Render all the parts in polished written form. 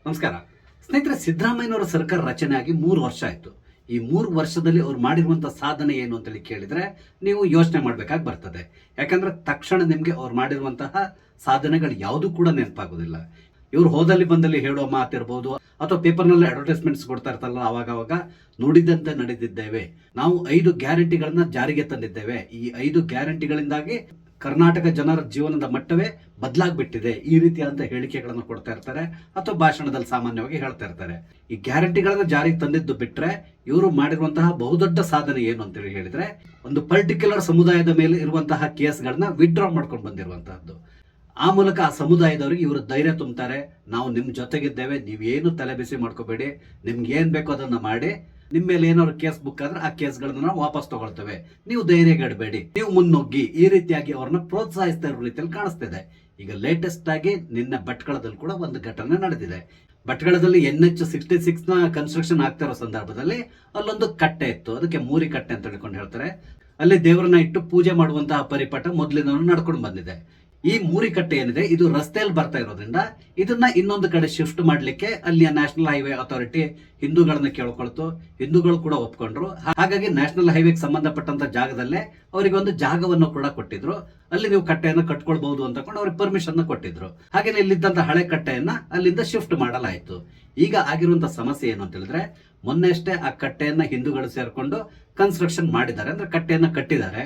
ನಮಸ್ಕಾರ ಸ್ನೇಹಿತರೆ. ಸಿದ್ದರಾಮಯ್ಯನವರ ಸರ್ಕಾರ ರಚನೆ ಆಗಿ 3 ವರ್ಷ ಆಯಿತು. ಈ 3 ವರ್ಷದಲ್ಲಿ ಅವ್ರು ಮಾಡಿರುವಂಥ ಸಾಧನೆ ಏನು ಅಂತೇಳಿ ಕೇಳಿದರೆ ನೀವು ಯೋಚನೆ ಮಾಡಬೇಕಾಗಿ ಬರ್ತದೆ. ಯಾಕಂದ್ರೆ ತಕ್ಷಣ ನಿಮಗೆ ಅವ್ರು ಮಾಡಿರುವಂತಹ ಸಾಧನೆಗಳು ಯಾವುದೂ ಕೂಡ ನೆನಪಾಗೋದಿಲ್ಲ. ಇವ್ರು ಹೋದಲ್ಲಿ ಬಂದಲ್ಲಿ ಹೇಳೋ ಮಾತಿರ್ಬೋದು ಅಥವಾ ಪೇಪರ್ನಲ್ಲಿ ಅಡ್ವರ್ಟೈಸ್ಮೆಂಟ್ಸ್ ಕೊಡ್ತಾ ಇರ್ತಾರಲ್ಲ, ಅವಾಗ ನುಡಿದಂತೆ ನಡೆದಿದ್ದೇವೆ, ನಾವು 5 ಗ್ಯಾರಂಟಿಗಳನ್ನ ಜಾರಿಗೆ ತಂದಿದ್ದೇವೆ, ಈ 5 ಗ್ಯಾರಂಟಿಗಳಿಂದಾಗಿ ಕರ್ನಾಟಕ ಜನರ ಜೀವನದ ಮಟ್ಟವೇ ಬದಲಾಗ್ಬಿಟ್ಟಿದೆ, ಈ ರೀತಿಯಾದಂಥ ಹೇಳಿಕೆಗಳನ್ನು ಕೊಡ್ತಾ ಇರ್ತಾರೆ ಅಥವಾ ಭಾಷಣದಲ್ಲಿ ಸಾಮಾನ್ಯವಾಗಿ ಹೇಳ್ತಾ ಇರ್ತಾರೆ. ಈ ಗ್ಯಾರಂಟಿಗಳನ್ನ ಜಾರಿಗೆ ತಂದಿದ್ದು ಬಿಟ್ರೆ ಇವರು ಮಾಡಿರುವಂತಹ ಬಹುದೊಡ್ಡ ಸಾಧನೆ ಏನು ಅಂತೇಳಿ ಹೇಳಿದ್ರೆ, ಒಂದು ಪರ್ಟಿಕ್ಯುಲರ್ ಸಮುದಾಯದ ಮೇಲೆ ಇರುವಂತಹ ಕೇಸ್ಗಳನ್ನ ವಿಡ್ರಾ ಮಾಡ್ಕೊಂಡು ಬಂದಿರುವಂತಹದ್ದು. ಆ ಮೂಲಕ ಆ ಸಮುದಾಯದವರಿಗೆ ಇವರು ಧೈರ್ಯ ತುಂಬ್ತಾರೆ. ನಾವು ನಿಮ್ ಜೊತೆಗಿದ್ದೇವೆ, ನೀವೇನು ತಲೆ ಬಿಸಿ ಮಾಡ್ಕೋಬೇಡಿ, ನಿಮ್ಗೆ ಏನ್ ಬೇಕೋ ಅದನ್ನ ಮಾಡಿ, ನಿಮ್ಮ ಮೇಲೆ ಏನಾದ್ರು ಕೇಸ್ ಬುಕ್ ಆದ್ರೆ ಆ ಕೇಸ್ಗಳನ್ನ ನಾವು ವಾಪಸ್ ತಗೊಳ್ತೇವೆ, ನೀವು ಧೈರ್ಯಗೆಡಬೇಡಿ, ನೀವು ಮುನ್ನುಗ್ಗಿ, ಈ ರೀತಿಯಾಗಿ ಅವ್ರನ್ನ ಪ್ರೋತ್ಸಾಹಿಸ್ತಾ ಇರೋ ರೀತಿಯಲ್ಲಿ ಕಾಣಿಸ್ತಿದೆ. ಈಗ ಲೇಟೆಸ್ಟ್ ಆಗಿ ನಿನ್ನೆ ಭಟ್ಕಳದಲ್ಲಿ ಕೂಡ ಒಂದು ಘಟನೆ ನಡೆದಿದೆ. ಭಟ್ಕಳದಲ್ಲಿ NH-66 ನ ಕನ್ಸ್ಟ್ರಕ್ಷನ್ ಆಗ್ತಾ ಇರೋ ಸಂದರ್ಭದಲ್ಲಿ ಅಲ್ಲೊಂದು ಕಟ್ಟೆ ಇತ್ತು, ಅದಕ್ಕೆ ಮೂರಿ ಕಟ್ಟೆ ಅಂತ ಹೇಳ್ಕೊಂಡು ಹೇಳ್ತಾರೆ. ಅಲ್ಲಿ ದೇವರನ್ನ ಇಟ್ಟು ಪೂಜೆ ಮಾಡುವಂತಹ ಪರಿಪಾಠ ಮೊದಲಿನ ನಡ್ಕೊಂಡು ಬಂದಿದೆ. ಈ ಮೂರಿ ಕಟ್ಟೆ ಏನಿದೆ ಇದು ರಸ್ತೆಯಲ್ಲಿ ಬರ್ತಾ ಇರೋದ್ರಿಂದ ಇದನ್ನ ಇನ್ನೊಂದು ಕಡೆ ಶಿಫ್ಟ್ ಮಾಡ್ಲಿಕ್ಕೆ ಅಲ್ಲಿಯ ನ್ಯಾಷನಲ್ ಹೈವೇ ಅಥಾರಿಟಿ ಹಿಂದೂಗಳನ್ನ ಕೇಳ್ಕೊಳ್ತು, ಹಿಂದೂಗಳು ಕೂಡ ಒಪ್ಕೊಂಡ್ರು. ಹಾಗಾಗಿ ನ್ಯಾಷನಲ್ ಹೈವೇಗೆ ಸಂಬಂಧಪಟ್ಟಂತ ಜಾಗದಲ್ಲೇ ಅವರಿಗೆ ಒಂದು ಜಾಗವನ್ನು ಕೂಡ ಕೊಟ್ಟಿದ್ರು. ಅಲ್ಲಿ ನೀವು ಕಟ್ಟೆಯನ್ನ ಕಟ್ಕೊಳ್ಬಹುದು ಅಂತ ಅವ್ರಿಗೆ ಪರ್ಮಿಷನ್ ಕೊಟ್ಟಿದ್ರು. ಹಾಗೆ ಇಲ್ಲಿದ್ದಂತ ಹಳೆ ಕಟ್ಟೆಯನ್ನ ಅಲ್ಲಿಂದ ಶಿಫ್ಟ್ ಮಾಡಲಾಯಿತು. ಈಗ ಆಗಿರುವಂತ ಸಮಸ್ಯೆ ಏನು ಅಂತ ಹೇಳಿದ್ರೆ, ಮೊನ್ನೆ ಅಷ್ಟೇ ಆ ಕಟ್ಟೆಯನ್ನ ಹಿಂದೂಗಳು ಸೇರ್ಕೊಂಡು ಕನ್ಸ್ಟ್ರಕ್ಷನ್ ಮಾಡಿದ್ದಾರೆ, ಅಂದ್ರೆ ಕಟ್ಟೆಯನ್ನ ಕಟ್ಟಿದ್ದಾರೆ.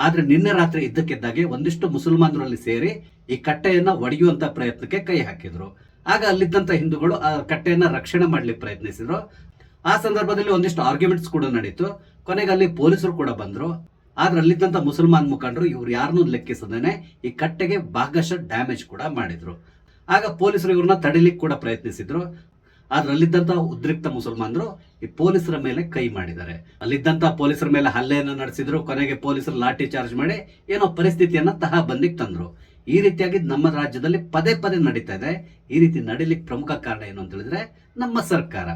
ಆದ್ರೆ ನಿನ್ನೆ ರಾತ್ರಿ ಇದ್ದಕ್ಕಿದ್ದಾಗೆ ಒಂದಿಷ್ಟು ಮುಸಲ್ಮಾನರಲ್ಲಿ ಸೇರಿ ಈ ಕಟ್ಟೆಯನ್ನ ಒಡೆಯುವಂತ ಪ್ರಯತ್ನಕ್ಕೆ ಕೈ ಹಾಕಿದ್ರು. ಆಗ ಅಲ್ಲಿದ್ದಂತ ಹಿಂದೂಗಳು ಆ ಕಟ್ಟೆಯನ್ನ ರಕ್ಷಣೆ ಮಾಡ್ಲಿಕ್ಕೆ ಪ್ರಯತ್ನಿಸಿದ್ರು. ಆ ಸಂದರ್ಭದಲ್ಲಿ ಒಂದಿಷ್ಟು ಆರ್ಗ್ಯುಮೆಂಟ್ಸ್ ಕೂಡ ನಡೀತು. ಕೊನೆಗೆ ಅಲ್ಲಿ ಪೊಲೀಸರು ಕೂಡ ಬಂದ್ರು. ಆದ್ರೆ ಅಲ್ಲಿದ್ದಂತ ಮುಸಲ್ಮಾನ್ ಮುಖಂಡರು ಇವ್ರು ಯಾರನ್ನೂ ಲೆಕ್ಕಿಸದೇನೆ ಈ ಕಟ್ಟೆಗೆ ಭಾಗಶಃ ಡ್ಯಾಮೇಜ್ ಕೂಡ ಮಾಡಿದ್ರು. ಆಗ ಪೊಲೀಸರು ಇವ್ರನ್ನ ತಡಿಲಿಕ್ಕೆ ಕೂಡ ಪ್ರಯತ್ನಿಸಿದ್ರು. ಆದ್ರೆ ಅಲ್ಲಿದ್ದಂತ ಉದ್ರಿಕ್ತ ಮುಸಲ್ಮಾನರು ಈ ಪೊಲೀಸರ ಮೇಲೆ ಕೈ ಮಾಡಿದ್ದಾರೆ. ಅಲ್ಲಿದ್ದಂತ ಪೊಲೀಸರ ಮೇಲೆ ಹಲ್ಲೆಯನ್ನ ನಡೆಸಿದ್ರು. ಕೊನೆಗೆ ಪೊಲೀಸರು ಲಾಠಿ ಚಾರ್ಜ್ ಮಾಡಿ ಏನೋ ಪರಿಸ್ಥಿತಿಯನ್ನ ಬಂದಿಗೆ ತಂದ್ರು. ಈ ರೀತಿಯಾಗಿ ನಮ್ಮ ರಾಜ್ಯದಲ್ಲಿ ಪದೇ ಪದೇ ನಡೀತಾ ಇದೆ. ಈ ರೀತಿ ನಡೀಲಿಕ್ಕೆ ಪ್ರಮುಖ ಕಾರಣ ಏನು ಅಂತ ಹೇಳಿದ್ರೆ ನಮ್ಮ ಸರ್ಕಾರ.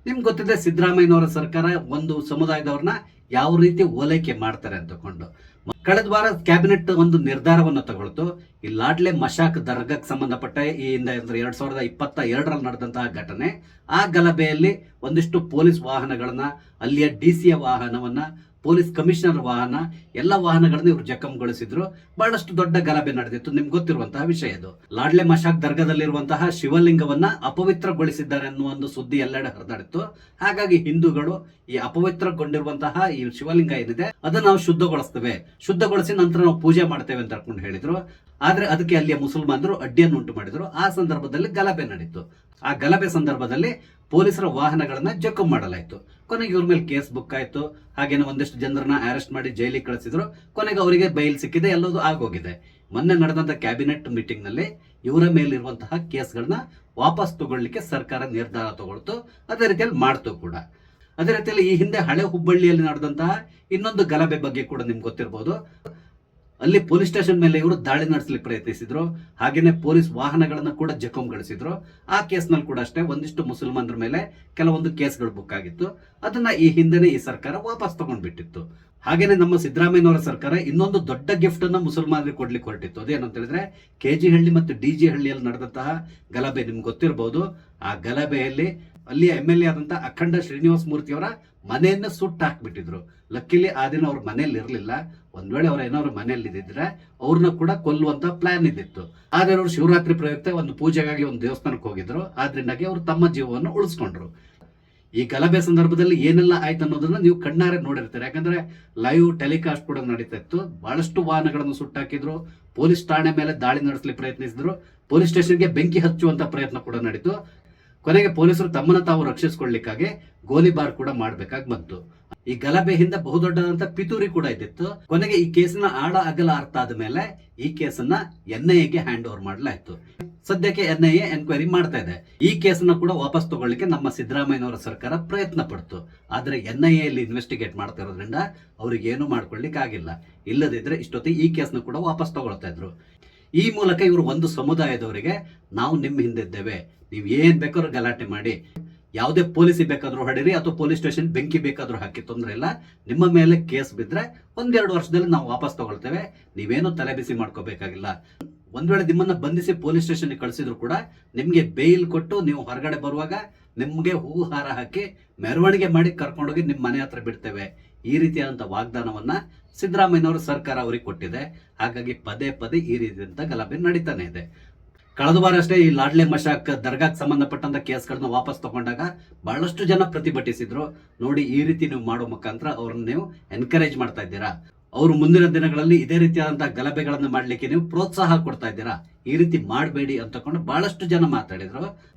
ನಿಮ್ಗೆ ಗೊತ್ತಿದೆ, ಸಿದ್ದರಾಮಯ್ಯನವರ ಸರ್ಕಾರ ಒಂದು ಸಮುದಾಯದವ್ರನ್ನ ಯಾವ ರೀತಿ ಓಲೈಕೆ ಮಾಡ್ತಾರೆ ಅಂತಕೊಂಡು ಕಳೆದ ವಾರ ಕ್ಯಾಬಿನೆಟ್ ಒಂದು ನಿರ್ಧಾರವನ್ನು ತಗೊಳ್ತು. ಈ ಲಾಡ್ಲೆ ಮಶಾಕ್ ದರ್ಗಾಕ್ಕೆ ಸಂಬಂಧಪಟ್ಟ ಈ ಹಿಂದೆ 2022ರಲ್ಲಿ ನಡೆದಂತಹ ಘಟನೆ, ಆ ಗಲಭೆಯಲ್ಲಿ ಒಂದಿಷ್ಟು ಪೊಲೀಸ್ ವಾಹನಗಳನ್ನ, ಅಲ್ಲಿಯ DC ವಾಹನವನ್ನ, ಪೊಲೀಸ್ ಕಮಿಷನರ್ ವಾಹನ, ಎಲ್ಲ ವಾಹನಗಳನ್ನ ಇವರು ಜಖಂಗೊಳಿಸಿದ್ರು. ಬಹಳಷ್ಟು ದೊಡ್ಡ ಗಲಭೆ ನಡೆದಿತ್ತು, ನಿಮ್ಗೆ ಗೊತ್ತಿರುವಂತಹ ವಿಷಯ ಇದು. ಲಾಡ್ಲೆ ಮಶಾಕ್ ದರ್ಗಾದಲ್ಲಿರುವಂತಹ ಶಿವಲಿಂಗವನ್ನ ಅಪವಿತ್ರಗೊಳಿಸಿದ್ದಾರೆ ಅನ್ನುವ ಒಂದು ಸುದ್ದಿ ಎಲ್ಲೆಡೆ ಹರಿದಾಡಿತ್ತು. ಹಾಗಾಗಿ ಹಿಂದೂಗಳು ಈ ಅಪವಿತ್ರಗೊಂಡಿರುವಂತಹ ಈ ಶಿವಲಿಂಗ ಏನಿದೆ ಅದನ್ನ ನಾವು ಶುದ್ಧಗೊಳಿಸ್ತೇವೆ, ಶುದ್ಧಗೊಳಿಸಿ ನಂತರ ನಾವು ಪೂಜೆ ಮಾಡ್ತೇವೆ ಅಂತ ಹೇಳ್ಕೊಂಡು ಹೇಳಿದ್ರು. ಆದ್ರೆ ಅದಕ್ಕೆ ಅಲ್ಲಿಯ ಮುಸಲ್ಮಾನರು ಅಡ್ಡಿಯನ್ನು ಉಂಟು ಮಾಡಿದ್ರು. ಆ ಸಂದರ್ಭದಲ್ಲಿ ಗಲಭೆ ನಡೀತು. ಆ ಗಲಭೆ ಸಂದರ್ಭದಲ್ಲಿ ಪೊಲೀಸರ ವಾಹನಗಳನ್ನ ಜಖಂ ಮಾಡಲಾಯಿತು. ಕೊನೆಗೆ ಇವ್ರ ಮೇಲೆ ಕೇಸ್ ಬುಕ್ ಆಯ್ತು. ಹಾಗೇನೆ ಒಂದಿಷ್ಟು ಜನರನ್ನ ಅರೆಸ್ಟ್ ಮಾಡಿ ಜೈಲಿಗೆ ಕಳಿಸಿದ್ರು. ಕೊನೆಗೆ ಅವರಿಗೆ ಬೈಲ್ ಸಿಕ್ಕಿದೆ, ಎಲ್ಲದೂ ಆಗೋಗಿದೆ. ಮೊನ್ನೆ ನಡೆದಂತ ಕ್ಯಾಬಿನೆಟ್ ಮೀಟಿಂಗ್ ನಲ್ಲಿ ಇವರ ಮೇಲಿರುವಂತಹ ಕೇಸ್ಗಳನ್ನ ವಾಪಸ್ ತಗೊಳ್ಳಿಕ್ಕೆ ಸರ್ಕಾರ ನಿರ್ಧಾರ ತಗೊಳ್ತು. ಅದೇ ರೀತಿಯಲ್ಲಿ ಮಾಡ್ತು ಕೂಡ. ಅದೇ ರೀತಿಯಲ್ಲಿ ಈ ಹಿಂದೆ ಹಳೆ ಹುಬ್ಬಳ್ಳಿಯಲ್ಲಿ ನಡೆದಂತಹ ಇನ್ನೊಂದು ಗಲಭೆ ಬಗ್ಗೆ ಕೂಡ ನಿಮ್ಗೆ ಗೊತ್ತಿರಬಹುದು. ಅಲ್ಲಿ ಪೊಲೀಸ್ ಸ್ಟೇಷನ್ ಮೇಲೆ ಇವರು ದಾಳಿ ನಡೆಸಲಿಕ್ಕೆ ಪ್ರಯತ್ನಿಸಿದ್ರು. ಹಾಗೇನೆ ಪೊಲೀಸ್ ವಾಹನಗಳನ್ನ ಕೂಡ ಜಖಂಗೊಳಿಸಿದ್ರು. ಆ ಕೇಸ್ನಲ್ಲಿ ಕೂಡ ಅಷ್ಟೇ ಒಂದಿಷ್ಟು ಮುಸಲ್ಮಾನರ ಮೇಲೆ ಕೆಲವೊಂದು ಕೇಸ್ಗಳು ಬುಕ್ ಆಗಿತ್ತು. ಅದನ್ನ ಈ ಹಿಂದೆನೆ ಈ ಸರ್ಕಾರ ವಾಪಸ್ ತಗೊಂಡ್ಬಿಟ್ಟಿತ್ತು. ಹಾಗೇನೆ ನಮ್ಮ ಸಿದ್ದರಾಮಯ್ಯನವರ ಸರ್ಕಾರ ಇನ್ನೊಂದು ದೊಡ್ಡ ಗಿಫ್ಟ್ ಅನ್ನ ಮುಸಲ್ಮಾನರಿಗೆ ಕೊಡ್ಲಿಕ್ಕೆ ಹೊರಟಿತ್ತು. ಅದೇನಂತ ಹೇಳಿದ್ರೆ, KG ಹಳ್ಳಿ ಮತ್ತು DG ಹಳ್ಳಿಯಲ್ಲಿ ನಡೆದಂತಹ ಗಲಭೆ ನಿಮ್ಗೆ ಗೊತ್ತಿರಬಹುದು. ಆ ಗಲಭೆಯಲ್ಲಿ ಅಲ್ಲಿಯ MLA ಆದಂತಹ ಅಖಂಡ ಶ್ರೀನಿವಾಸ ಮೂರ್ತಿ ಅವರ ಮನೆಯನ್ನ ಸುಟ್ಟು ಹಾಕ್ಬಿಟ್ಟಿದ್ರು. ಲಕ್ಕಿಲಿ ಆ ದಿನ ಅವ್ರ ಮನೆಯಲ್ಲಿ ಇರಲಿಲ್ಲ. ಒಂದ್ ವೇಳೆ ಅವ್ರ ಏನಾದ್ರು ಮನೆಯಲ್ಲಿ ಇದ್ದಿದ್ರೆ ಅವ್ರನ್ನ ಕೂಡ ಕೊಲ್ಲುವಂತ ಪ್ಲಾನ್ ಇದ್ದಿತ್ತು. ಆದ್ರೆ ಅವರು ಶಿವರಾತ್ರಿ ಪ್ರಯುಕ್ತ ಒಂದು ಪೂಜೆಗಾಗಿ ಒಂದು ದೇವಸ್ಥಾನಕ್ಕೆ ಹೋಗಿದ್ರು. ಆದ್ರಿಂದಾಗಿ ಅವರು ತಮ್ಮ ಜೀವವನ್ನು ಉಳಿಸ್ಕೊಂಡ್ರು. ಈ ಗಲಭೆ ಸಂದರ್ಭದಲ್ಲಿ ಏನೆಲ್ಲ ಆಯ್ತು ಅನ್ನೋದನ್ನ ನೀವು ಕಣ್ಣಾರೆ ನೋಡಿರ್ತೀರಿ. ಯಾಕಂದ್ರೆ ಲೈವ್ ಟೆಲಿಕಾಸ್ಟ್ ಕೂಡ ನಡೀತಾ ಇತ್ತು. ಬಹಳಷ್ಟು ವಾಹನಗಳನ್ನು ಸುಟ್ಟಾಕಿದ್ರು. ಪೊಲೀಸ್ ಠಾಣೆ ಮೇಲೆ ದಾಳಿ ನಡೆಸಲಿಕ್ಕೆ ಪ್ರಯತ್ನಿಸಿದ್ರು. ಪೊಲೀಸ್ ಸ್ಟೇಷನ್ಗೆ ಬೆಂಕಿ ಹಚ್ಚುವಂತ ಪ್ರಯತ್ನ ಕೂಡ ನಡೀತು. ಕೊನೆಗೆ ಪೊಲೀಸರು ತಮ್ಮನ್ನ ತಾವು ರಕ್ಷಿಸಿಕೊಳ್ಳಿಕ್ಕಾಗಿ ಗೋಲಿಬಾರ್ ಕೂಡ ಮಾಡ್ಬೇಕಾಗಿ ಬಂತು. ಈ ಗಲಭೆ ಹಿಂದೆ ಬಹುದೊಡ್ಡದಂತ ಪಿತೂರಿ ಕೂಡ ಇದ್ದಿತ್ತು. ಕೊನೆಗೆ ಈ ಕೇಸಿನ ಆಳ ಅಗಲ ಅರ್ಥ ಆದ ಮೇಲೆ ಈ ಕೇಸನ್ನ NIAಗೆ ಹ್ಯಾಂಡ್ ಓವರ್ ಮಾಡಲಾಯಿತು. ಸದ್ಯಕ್ಕೆ NIA ಎನ್ಕ್ವೈರಿ ಮಾಡ್ತಾ ಇದೆ. ಈ ಕೇಸನ್ನ ಕೂಡ ವಾಪಸ್ ತಗೊಳ್ಳಿಕ್ಕೆ ನಮ್ಮ ಸಿದ್ದರಾಮಯ್ಯನವರ ಸರ್ಕಾರ ಪ್ರಯತ್ನ ಪಡ್ತು. ಆದ್ರೆ NIA ಇಲ್ಲಿ ಇನ್ವೆಸ್ಟಿಗೇಟ್ ಮಾಡ್ತಾ ಇರೋದ್ರಿಂದ ಅವ್ರಿಗೆ ಏನು ಮಾಡ್ಕೊಳ್ಲಿಕ್ಕೆ ಆಗಿಲ್ಲ. ಇಲ್ಲದಿದ್ರೆ ಇಷ್ಟೊತ್ತಿಗೆ ಈ ಕೇಸ್ನ ಕೂಡ ವಾಪಸ್ ತಗೊಳ್ತಾ ಇದ್ರು. ಈ ಮೂಲಕ ಇವರು ಒಂದು ಸಮುದಾಯದವರಿಗೆ ನಾವು ನಿಮ್ಮ ಹಿಂದಿದ್ದೇವೆ, ನೀವು ಏನ್ ಬೇಕಾದ್ರೂ ಗಲಾಟೆ ಮಾಡಿ, ಯಾವುದೇ ಪೊಲೀಸಿ ಬೇಕಾದ್ರೂ ಹೊಡೀರಿ ಅಥವಾ ಪೊಲೀಸ್ ಸ್ಟೇಷನ್ ಬೆಂಕಿ ಬೇಕಾದ್ರೂ ಹಾಕಿ, ತೊಂದರೆ ಇಲ್ಲ, ನಿಮ್ಮ ಮೇಲೆ ಕೇಸ್ ಬಿದ್ರೆ 1-2 ವರ್ಷದಲ್ಲಿ ನಾವು ವಾಪಸ್ ತಗೊಳ್ತೇವೆ, ನೀವೇನು ತಲೆ ಬಿಸಿ ಮಾಡ್ಕೋಬೇಕಾಗಿಲ್ಲ, ಒಂದ್ ವೇಳೆ ನಿಮ್ಮನ್ನ ಬಂಧಿಸಿ ಪೊಲೀಸ್ ಸ್ಟೇಷನ್ಗೆ ಕಳಿಸಿದ್ರು ಕೂಡ ನಿಮ್ಗೆ ಬೇಲ್ ಕೊಟ್ಟು ನೀವು ಹೊರಗಡೆ ಬರುವಾಗ ನಿಮ್ಗೆ ಹೂ ಹಾರ ಹಾಕಿ ಮೆರವಣಿಗೆ ಮಾಡಿ ಕರ್ಕೊಂಡೋಗಿ ನಿಮ್ಮ ಮನೆ ಹತ್ರ ಬಿಡ್ತೇವೆ, ಈ ರೀತಿಯಾದಂತಹ ವಾಗ್ದಾನವನ್ನ ಸಿದ್ದರಾಮಯ್ಯನವರ ಸರ್ಕಾರ ಅವರಿಗೆ ಕೊಟ್ಟಿದೆ. ಹಾಗಾಗಿ ಪದೇ ಪದೇ ಈ ರೀತಿಯಾದಂತಹ ಗಲಭೆ ನಡೀತಾನೆ ಇದೆ. ಕಳೆದ ವಾರ ಅಷ್ಟೇ ಈ ಲಾಡ್ಲೆ ಮಶಾಕ್ ದರ್ಗಾಕ್ಕೆ ಸಂಬಂಧಪಟ್ಟಂತ ಕೇಸ್ಗಳನ್ನ ವಾಪಸ್ ತಗೊಂಡಾಗ ಬಹಳಷ್ಟು ಜನ ಪ್ರತಿಭಟಿಸಿದ್ರು. ನೋಡಿ, ಈ ರೀತಿ ನೀವು ಮಾಡೋ ಮುಖಾಂತರ ಅವ್ರನ್ನ ನೀವು ಎನ್ಕರೇಜ್ ಮಾಡ್ತಾ ಇದ್ದೀರಾ, ಅವರು ಮುಂದಿನ ದಿನಗಳಲ್ಲಿ ಇದೇ ರೀತಿಯಾದಂತಹ ಗಲಭೆಗಳನ್ನ ಮಾಡ್ಲಿಕ್ಕೆ ನೀವು ಪ್ರೋತ್ಸಾಹ ಕೊಡ್ತಾ ಇದ್ದೀರಾ, ಈ ರೀತಿ ಮಾಡಬೇಡಿ ಅಂತಕೊಂಡು ಬಹಳಷ್ಟು ಜನ ಮಾತಾಡಿದ್ರು.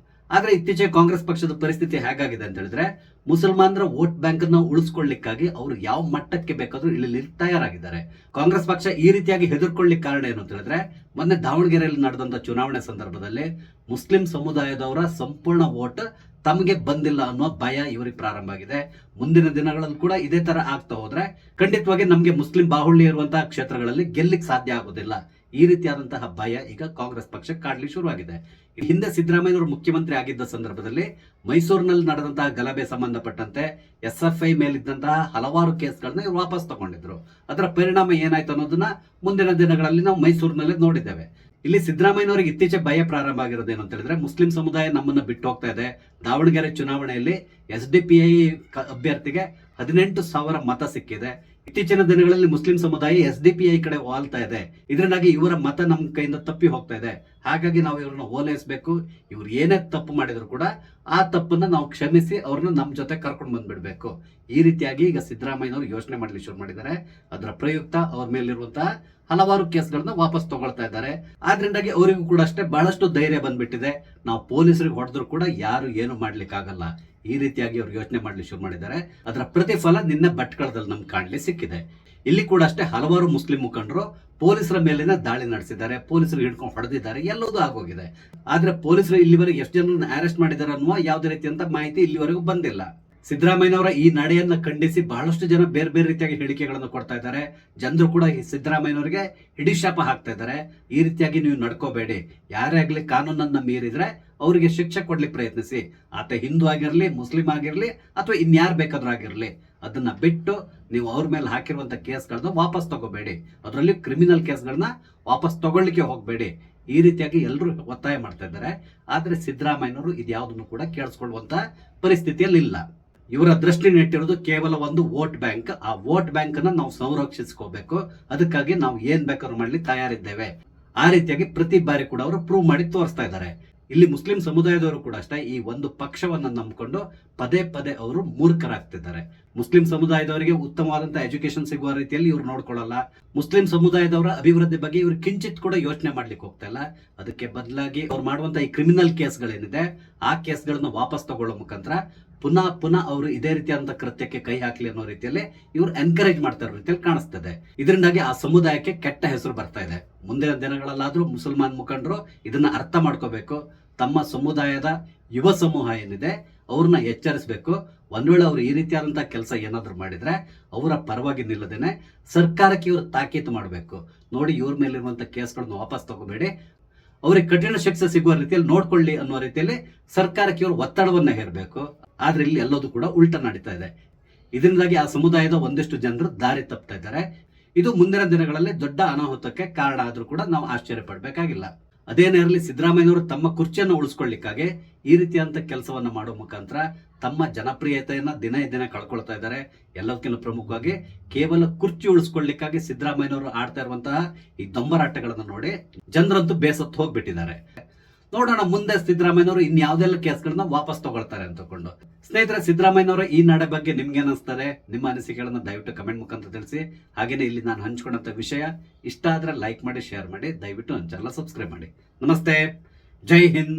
ಆದ್ರೆ ಇತ್ತೀಚೆಗೆ ಕಾಂಗ್ರೆಸ್ ಪಕ್ಷದ ಪರಿಸ್ಥಿತಿ ಹೇಗಾಗಿದೆ ಅಂತ ಹೇಳಿದ್ರೆ, ಮುಸಲ್ಮಾನರ ವೋಟ್ ಬ್ಯಾಂಕ್ ಅನ್ನ ಉಳಿಸ್ಕೊಳ್ಳಿಕ್ಕಾಗಿ ಅವರು ಯಾವ ಮಟ್ಟಕ್ಕೆ ಬೇಕಾದ್ರೂ ಇಳಿಲಿಕ್ಕೆ ತಯಾರಾಗಿದ್ದಾರೆ. ಕಾಂಗ್ರೆಸ್ ಪಕ್ಷ ಈ ರೀತಿಯಾಗಿ ಹೆದರ್ಕೊಳ್ಳಿಕ್ಕೆ ಕಾರಣ ಏನು ಅಂತ ಹೇಳಿದ್ರೆ, ಮೊನ್ನೆ ದಾವಣಗೆರೆಯಲ್ಲಿ ನಡೆದಂತ ಚುನಾವಣೆ ಸಂದರ್ಭದಲ್ಲಿ ಮುಸ್ಲಿಂ ಸಮುದಾಯದವರ ಸಂಪೂರ್ಣ ವೋಟ್ ತಮಗೆ ಬಂದಿಲ್ಲ ಅನ್ನೋ ಭಯ ಇವರಿಗೆ ಪ್ರಾರಂಭ ಆಗಿದೆ. ಮುಂದಿನ ದಿನಗಳಲ್ಲಿ ಕೂಡ ಇದೇ ತರ ಆಗ್ತಾ ಹೋದ್ರೆ ಖಂಡಿತವಾಗಿ ನಮಗೆ ಮುಸ್ಲಿಂ ಬಾಹುಳ್ಯ ಇರುವಂತಹ ಕ್ಷೇತ್ರಗಳಲ್ಲಿ ಗೆಲ್ಲಿಕ್ ಸಾಧ್ಯ ಆಗೋದಿಲ್ಲ. ಈ ರೀತಿಯಾದಂತಹ ಭಯ ಈಗ ಕಾಂಗ್ರೆಸ್ ಪಕ್ಷ ಕಾಡ್ಲಿ ಶುರುವಾಗಿದೆ. ಹಿಂದೆ ಸಿದ್ದರಾಮಯ್ಯವರು ಮುಖ್ಯಮಂತ್ರಿ ಆಗಿದ್ದ ಸಂದರ್ಭದಲ್ಲಿ ಮೈಸೂರಿನಲ್ಲಿ ನಡೆದಂತಹ ಗಲಭೆ ಸಂಬಂಧಪಟ್ಟಂತೆ SFI ಮೇಲಿದ್ದಂತಹ ಹಲವಾರು ಕೇಸ್ಗಳನ್ನ ಇವರು ವಾಪಸ್ ತಗೊಂಡಿದ್ರು. ಅದರ ಪರಿಣಾಮ ಏನಾಯ್ತು ಅನ್ನೋದನ್ನ ಮುಂದಿನ ದಿನಗಳಲ್ಲಿ ನಾವು ಮೈಸೂರಿನಲ್ಲಿ ನೋಡಿದ್ದೇವೆ. ಇಲ್ಲಿ ಸಿದ್ದರಾಮಯ್ಯನವರಿಗೆ ಇತ್ತೀಚೆಗೆ ಭಯ ಪ್ರಾರಂಭ ಆಗಿರೋದು ಏನು ಅಂತ ಹೇಳಿದ್ರೆ, ಮುಸ್ಲಿಂ ಸಮುದಾಯ ನಮ್ಮನ್ನ ಬಿಟ್ಟು ಹೋಗ್ತಾ ಇದೆ. ದಾವಣಗೆರೆ ಚುನಾವಣೆಯಲ್ಲಿ SDPI ಅಭ್ಯರ್ಥಿಗೆ 18,000 ಮತ ಸಿಕ್ಕಿದೆ. ಇತ್ತೀಚಿನ ದಿನಗಳಲ್ಲಿ ಮುಸ್ಲಿಂ ಸಮುದಾಯ SDPI ಕಡೆ ವಾಲ್ತಾ ಇದೆ. ಇದರಿಂದಾಗಿ ಇವರ ಮತ ನಮ್ಮ ಕೈಯಿಂದ ತಪ್ಪಿ ಹೋಗ್ತಾ ಇದೆ. ಹಾಗಾಗಿ ನಾವು ಇವ್ರನ್ನ ಓಲೈಸಬೇಕು. ಇವ್ರು ಏನೇ ತಪ್ಪು ಮಾಡಿದ್ರು ಕೂಡ ಆ ತಪ್ಪನ್ನ ನಾವು ಕ್ಷಮಿಸಿ ಅವ್ರನ್ನ ನಮ್ಮ ಜೊತೆ ಕರ್ಕೊಂಡು ಬಂದ್ಬಿಡ್ಬೇಕು. ಈ ರೀತಿಯಾಗಿ ಈಗ ಸಿದ್ದರಾಮಯ್ಯನವರು ಯೋಚನೆ ಮಾಡ್ಲಿಕ್ಕೆ ಶುರು ಮಾಡಿದ್ದಾರೆ. ಅದರ ಪ್ರಯುಕ್ತ ಅವ್ರ ಮೇಲಿರುವಂತಹ ಹಲವಾರು ಕೇಸ್ಗಳನ್ನ ವಾಪಸ್ ತಗೊಳ್ತಾ ಇದ್ದಾರೆ. ಆದ್ರಿಂದಾಗಿ ಅವರಿಗೂ ಕೂಡ ಅಷ್ಟೇ ಬಹಳಷ್ಟು ಧೈರ್ಯ ಬಂದ್ಬಿಟ್ಟಿದೆ. ನಾವು ಪೊಲೀಸರಿಗೆ ಹೊಡೆದ್ರು ಕೂಡ ಯಾರು ಏನು ಮಾಡ್ಲಿಕ್ಕೆ ಆಗಲ್ಲ, ಈ ರೀತಿಯಾಗಿ ಅವ್ರು ಯೋಚನೆ ಮಾಡ್ಲಿಕ್ಕೆ ಶುರು ಮಾಡಿದ್ದಾರೆ. ಅದರ ಪ್ರತಿಫಲ ನಿನ್ನೆ ಭಟ್ಕಳದಲ್ಲಿ ನಮ್ಗೆ ಕಾಣ್ಲಿ ಸಿಕ್ಕಿದೆ. ಇಲ್ಲಿ ಕೂಡ ಅಷ್ಟೇ ಹಲವಾರು ಮುಸ್ಲಿಂ ಮುಖಂಡರು ಪೊಲೀಸರ ಮೇಲಿನ ದಾಳಿ ನಡೆಸಿದ್ದಾರೆ, ಪೊಲೀಸರು ಹಿಡ್ಕೊಂಡು ಹೊಡೆದಿದ್ದಾರೆ, ಎಲ್ಲದೂ ಆಗೋಗಿದೆ. ಆದ್ರೆ ಪೊಲೀಸರು ಇಲ್ಲಿವರೆಗೆ ಎಷ್ಟು ಜನರನ್ನ ಅರೆಸ್ಟ್ ಮಾಡಿದ್ದಾರೆ ಅನ್ನುವ ಯಾವುದೇ ರೀತಿಯಂತ ಮಾಹಿತಿ ಇಲ್ಲಿವರೆಗೂ ಬಂದಿಲ್ಲ. ಸಿದ್ದರಾಮಯ್ಯನವರ ಈ ನಡೆಯನ್ನ ಖಂಡಿಸಿ ಬಹಳಷ್ಟು ಜನ ಬೇರೆ ಬೇರೆ ರೀತಿಯಾಗಿ ಹೇಳಿಕೆಗಳನ್ನು ಕೊಡ್ತಾ ಇದ್ದಾರೆ. ಜನರು ಕೂಡ ಈ ಸಿದ್ದರಾಮಯ್ಯನವರಿಗೆ ಹಿಡಿಶಾಪ ಹಾಕ್ತಾ ಇದ್ದಾರೆ. ಈ ರೀತಿಯಾಗಿ ನೀವು ನಡ್ಕೋಬೇಡಿ, ಯಾರೇ ಆಗ್ಲಿ ಕಾನೂನನ್ನ ಮೀರಿದ್ರೆ ಅವರಿಗೆ ಶಿಕ್ಷೆ ಕೊಡ್ಲಿಕ್ಕೆ ಪ್ರಯತ್ನಿಸಿ. ಆತ ಹಿಂದೂ ಆಗಿರ್ಲಿ, ಮುಸ್ಲಿಂ ಆಗಿರ್ಲಿ, ಅಥವಾ ಇನ್ಯಾರು ಬೇಕಾದ್ರೂ ಆಗಿರ್ಲಿ, ಅದನ್ನ ಬಿಟ್ಟು ನೀವು ಅವ್ರ ಮೇಲೆ ಹಾಕಿರುವಂತ ಕೇಸ್ಗಳನ್ನ ವಾಪಸ್ ತಗೋಬೇಡಿ. ಅದರಲ್ಲಿ ಕ್ರಿಮಿನಲ್ ಕೇಸ್ಗಳನ್ನ ವಾಪಸ್ ತಗೊಳ್ಳಿಕ್ಕೆ ಹೋಗ್ಬೇಡಿ. ಈ ರೀತಿಯಾಗಿ ಎಲ್ಲರೂ ಒತ್ತಾಯ ಮಾಡ್ತಾ ಇದ್ದಾರೆ. ಆದ್ರೆ ಸಿದ್ದರಾಮಯ್ಯನವರು ಇದ್ಯಾವುದನ್ನು ಕೂಡ ಕೇಳಿಸ್ಕೊಳ್ಳುವಂತ ಪರಿಸ್ಥಿತಿಯಲ್ಲಿ ಇಲ್ಲ. ಇವರ ದೃಷ್ಟಿ ನೆಟ್ಟಿರೋದು ಕೇವಲ ಒಂದು ವೋಟ್ ಬ್ಯಾಂಕ್. ಆ ವೋಟ್ ಬ್ಯಾಂಕ್ ಅನ್ನ ನಾವು ಸಂರಕ್ಷಿಸ್ಕೋಬೇಕು, ಅದಕ್ಕಾಗಿ ನಾವು ಏನ್ ಬೇಕಾದ್ರೂ ಮಾಡ್ಲಿ ತಯಾರಿದ್ದೇವೆ. ಆ ರೀತಿಯಾಗಿ ಪ್ರತಿ ಬಾರಿ ಕೂಡ ಅವರು ಪ್ರೂವ್ ಮಾಡಿ ತೋರಿಸ್ತಾ ಇದ್ದಾರೆ. ಇಲ್ಲಿ ಮುಸ್ಲಿಂ ಸಮುದಾಯದವರು ಕೂಡ ಅಷ್ಟೇ ಈ ಒಂದು ಪಕ್ಷವನ್ನ ನಂಬಿಕೊಂಡು ಪದೇ ಪದೇ ಅವರು ಮೂರ್ಖರಾಗ್ತಿದ್ದಾರೆ. ಮುಸ್ಲಿಂ ಸಮುದಾಯದವರಿಗೆ ಉತ್ತಮವಾದಂತಹ ಎಜುಕೇಶನ್ ಸಿಗುವ ರೀತಿಯಲ್ಲಿ ಇವ್ರು ನೋಡ್ಕೊಳ್ಳಲ್ಲ. ಮುಸ್ಲಿಂ ಸಮುದಾಯದವರ ಅಭಿವೃದ್ಧಿ ಬಗ್ಗೆ ಇವ್ರು ಕಿಂಚಿತ್ ಕೂಡ ಯೋಚನೆ ಮಾಡ್ಲಿಕ್ಕೆ ಹೋಗ್ತಾ ಇಲ್ಲ. ಅದಕ್ಕೆ ಬದಲಾಗಿ ಅವ್ರು ಮಾಡುವಂತ ಈ ಕ್ರಿಮಿನಲ್ ಕೇಸ್ಗಳೇನಿದೆ ಆ ಕೇಸ್ಗಳನ್ನ ವಾಪಸ್ ತಗೊಳ್ಳೋ ಮುಖಾಂತರ ಪುನಃ ಪುನಃ ಅವರು ಇದೇ ರೀತಿಯಾದಂತಹ ಕೃತ್ಯಕ್ಕೆ ಕೈ ಹಾಕ್ಲಿ ಅನ್ನೋ ರೀತಿಯಲ್ಲಿ ಇವ್ರು ಎನ್ಕರೇಜ್ ಮಾಡ್ತಾ ಇರೋ ರೀತಿಯಲ್ಲಿ ಕಾಣಿಸ್ತದೆ. ಇದರಿಂದಾಗಿ ಆ ಸಮುದಾಯಕ್ಕೆ ಕೆಟ್ಟ ಹೆಸರು ಬರ್ತಾ ಇದೆ. ಮುಂದಿನ ದಿನಗಳಲ್ಲಾದ್ರೂ ಮುಸಲ್ಮಾನ್ ಮುಖಂಡರು ಇದನ್ನ ಅರ್ಥ ಮಾಡ್ಕೋಬೇಕು. ತಮ್ಮ ಸಮುದಾಯದ ಯುವ ಸಮೂಹ ಏನಿದೆ ಅವ್ರನ್ನ ಎಚ್ಚರಿಸಬೇಕು. ಒಂದ್ ವೇಳೆ ಅವರು ಈ ರೀತಿಯಾದಂತಹ ಕೆಲಸ ಏನಾದ್ರು ಮಾಡಿದ್ರೆ ಅವರ ಪರವಾಗಿ ನಿಲ್ಲದೇನೆ ಸರ್ಕಾರಕ್ಕೆ ಇವರು ತಾಕೀತು ಮಾಡಬೇಕು. ನೋಡಿ, ಇವ್ರ ಮೇಲಿರುವಂತಹ ಕೇಸ್ಗಳನ್ನ ವಾಪಸ್ ತಗೋಬೇಡಿ, ಅವ್ರಿಗೆ ಕಠಿಣ ಶಿಕ್ಷೆ ಸಿಗುವ ರೀತಿಯಲ್ಲಿ ನೋಡ್ಕೊಳ್ಳಿ ಅನ್ನೋ ರೀತಿಯಲ್ಲಿ ಸರ್ಕಾರಕ್ಕೆ ಇವರು ಒತ್ತಡವನ್ನ ಹೇರಬೇಕು. ಆದ್ರೆ ಇಲ್ಲಿ ಎಲ್ಲದೂ ಕೂಡ ಉಲ್ಟಾ ನಡೀತಾ ಇದೆ. ಇದರಿಂದಾಗಿ ಆ ಸಮುದಾಯದ ಒಂದಿಷ್ಟು ಜನರು ದಾರಿ ತಪ್ತಾ ಇದ್ದಾರೆ. ಇದು ಮುಂದಿನ ದಿನಗಳಲ್ಲಿ ದೊಡ್ಡ ಅನಾಹುತಕ್ಕೆ ಕಾರಣ ಆದ್ರೂ ಕೂಡ ನಾವು ಆಶ್ಚರ್ಯ ಪಡ್ಬೇಕಾಗಿಲ್ಲ. ಅದೇನೇ ಇರಲಿ, ಸಿದ್ದರಾಮಯ್ಯನವರು ತಮ್ಮ ಕುರ್ಚಿಯನ್ನು ಉಳಿಸ್ಕೊಳ್ಳಿಕ್ಕಾಗಿ ಈ ರೀತಿಯಂತ ಕೆಲಸವನ್ನ ಮಾಡೋ ಮುಖಾಂತರ ತಮ್ಮ ಜನಪ್ರಿಯತೆಯನ್ನ ದಿನ ಕಳ್ಕೊಳ್ತಾ ಇದ್ದಾರೆ. ಎಲ್ಲದಕ್ಕಿಂತ ಪ್ರಮುಖವಾಗಿ ಕೇವಲ ಕುರ್ಚಿ ಉಳಿಸ್ಕೊಳ್ಳಿಕ್ಕಾಗಿ ಸಿದ್ದರಾಮಯ್ಯನವರು ಆಡ್ತಾ ಇರುವಂತಹ ಈ ದೊಂಬರಾಟಗಳನ್ನ ನೋಡಿ ಜನರಂತೂ ಬೇಸತ್ತು ಹೋಗ್ಬಿಟ್ಟಿದ್ದಾರೆ. ನೋಡೋಣ ಮುಂದೆ ಸಿದ್ದರಾಮಯ್ಯನವರು ಇನ್ಯಾವುದೆಲ್ಲ ಕೇಸ್ಗಳನ್ನ ವಾಪಸ್ ತಗೊಳ್ತಾರೆ ಅಂತಕೊಂಡು. ಸ್ನೇಹಿತರೆ, ಸಿದ್ದರಾಮಯ್ಯನವರ ಈ ನಡೆ ಬಗ್ಗೆ ನಿಮ್ಗೆ ಅನಿಸ್ತದೆ? ನಿಮ್ಮ ಅನಿಸಿಕೆಗಳನ್ನ ದಯವಿಟ್ಟು ಕಮೆಂಟ್ ಮುಖಾಂತರ ತಿಳಿಸಿ. ಹಾಗೇನೆ ಇಲ್ಲಿ ನಾನು ಹಂಚ್ಕೊಂಡಂತ ವಿಷಯ ಇಷ್ಟ ಆದ್ರೆ ಲೈಕ್ ಮಾಡಿ, ಶೇರ್ ಮಾಡಿ, ದಯವಿಟ್ಟು ನನ್ನ ಚಾನಲ್ ಸಬ್ಸ್ಕ್ರೈಬ್ ಮಾಡಿ. ನಮಸ್ತೆ, ಜೈ ಹಿಂದ್.